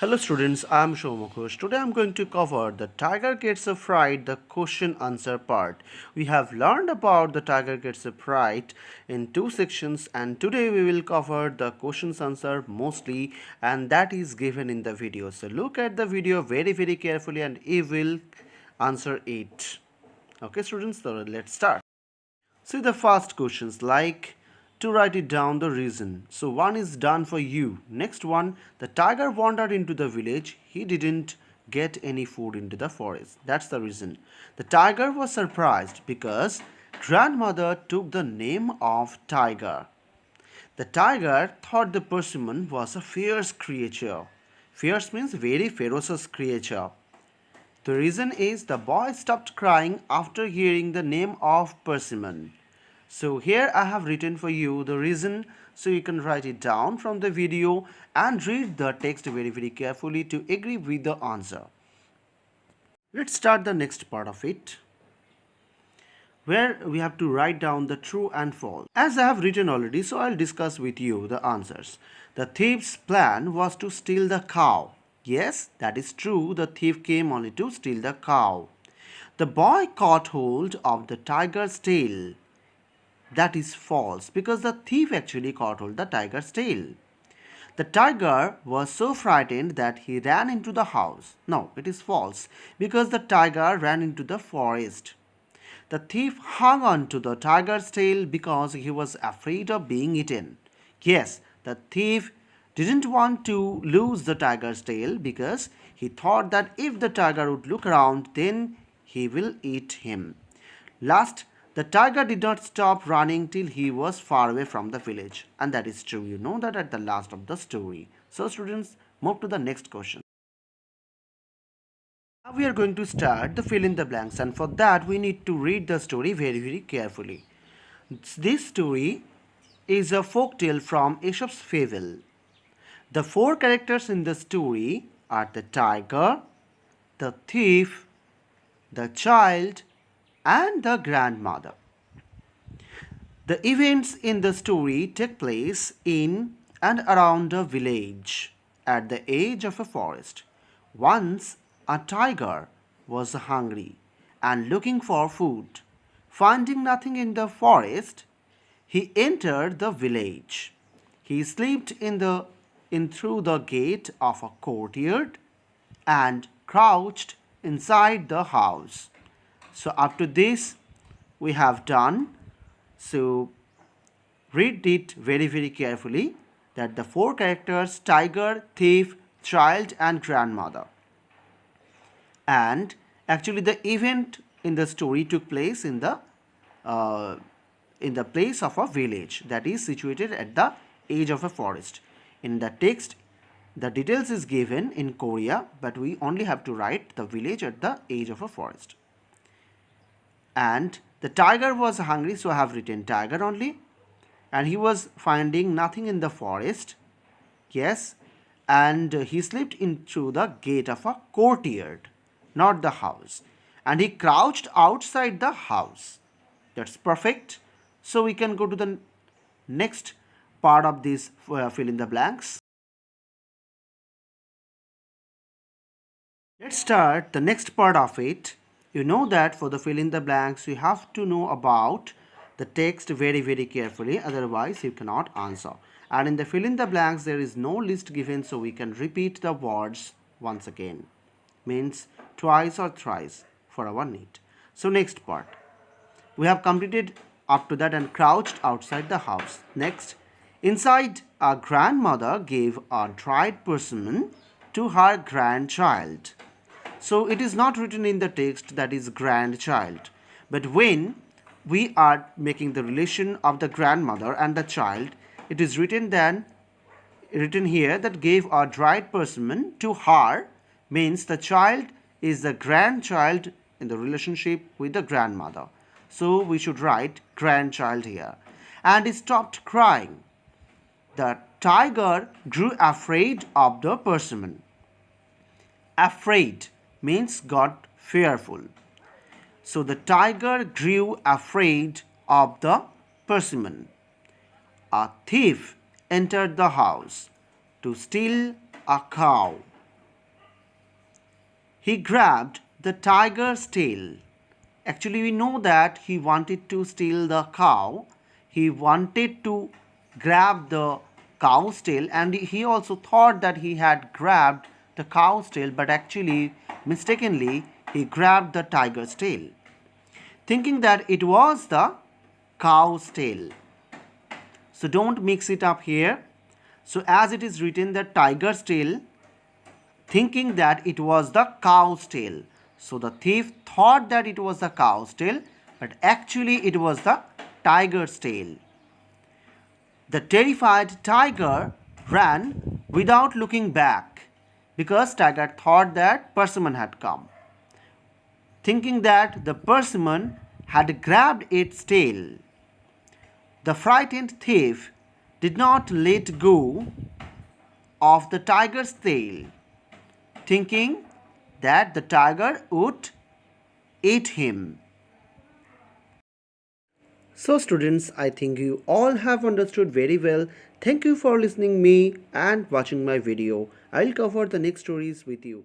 Hello students, I am Shomukush. Today I am going to cover the Tiger Gets a Fright, the question answer part. We have learned about the Tiger Gets a Fright in two sections, and today we will cover the questions answer mostly, and that is given in the video. So look at the video very carefully and you will answer it. Okay students, so let's start. See the first questions like to write it down the reason. So one is done for you. Next one, the tiger wandered into the village. He didn't get any food into the forest. That's the reason. The tiger was surprised because grandmother took the name of tiger. The tiger thought the persimmon was a fierce creature. Fierce means very ferocious creature. The reason is the boy stopped crying after hearing the name of persimmon. So here I have written for you the reason, so you can write it down from the video and read the text very carefully to agree with the answer. Let's start the next part of it, where we have to write down the true and false. As I have written already, so I'll discuss with you the answers. The thief's plan was to steal the cow. Yes, that is true. The thief came only to steal the cow. The boy caught hold of the tiger's tail. That is false because the thief actually caught hold of the tiger's tail. The tiger was so frightened that he ran into the house. No, it is false because the tiger ran into the forest. The thief hung on to the tiger's tail because he was afraid of being eaten. Yes, the thief didn't want to lose the tiger's tail because he thought that if the tiger would look around, then he will eat him. Last, the tiger did not stop running till he was far away from the village. And that is true. You know that at the last of the story. So students, move to the next question. Now we are going to start the fill in the blanks, and for that we need to read the story very carefully. This story is a folk tale from Aesop's fable. The four characters in the story are the tiger, the thief, the child, and the grandmother. The events in the story take place in and around a village at the edge of a forest. Once a tiger was hungry and looking for food. Finding nothing in the forest, he entered the village. He slipped in through the gate of a courtyard and crouched inside the house. So after this we have done. So read it very carefully that the four characters tiger, thief, child and grandmother. And actually the event in the story took place in the place of a village that is situated at the edge of a forest. In the text, the details is given in Korea, but we only have to write the village at the edge of a forest. And the tiger was hungry, so I have written tiger only. And he was finding nothing in the forest. Yes, and he slipped in through the gate of a courtyard, not the house. And he crouched outside the house. That's perfect. So we can go to the next part of this fill in the blanks. Let's start the next part of it. You know that for the fill in the blanks, you have to know about the text very carefully, otherwise you cannot answer. And in the fill in the blanks, there is no list given, so we can repeat the words once again. Means twice or thrice for our need. So next part. We have completed up to that and crouched outside the house. Next, inside, our grandmother gave a dried persimmon to her grandchild. So it is not written in the text that is grandchild. But when we are making the relation of the grandmother and the child, it is written here that gave a dried persimmon to her, means the child is the grandchild in the relationship with the grandmother. So we should write grandchild here. And he stopped crying. The tiger grew afraid of the persimmon. Afraid means got fearful. So the tiger grew afraid of the persimmon. A thief entered the house to steal a cow. he grabbed the tiger's tail. Actually, we know that he wanted to steal the cow. He wanted to grab the cow's tail, and he also thought that he had grabbed the cow's tail, but actually, mistakenly, he grabbed the tiger's tail, thinking that it was the cow's tail. So don't mix it up here. So as it is written, the tiger's tail, thinking that it was the cow's tail. So the thief thought that it was the cow's tail, but actually it was the tiger's tail. The terrified tiger ran without looking back because tiger thought that persimmon had come, thinking that the persimmon had grabbed its tail. The frightened thief did not let go of the tiger's tail, thinking that the tiger would eat him. So students, I think you all have understood very well. Thank you for listening me and watching my video. I'll cover the next stories with you.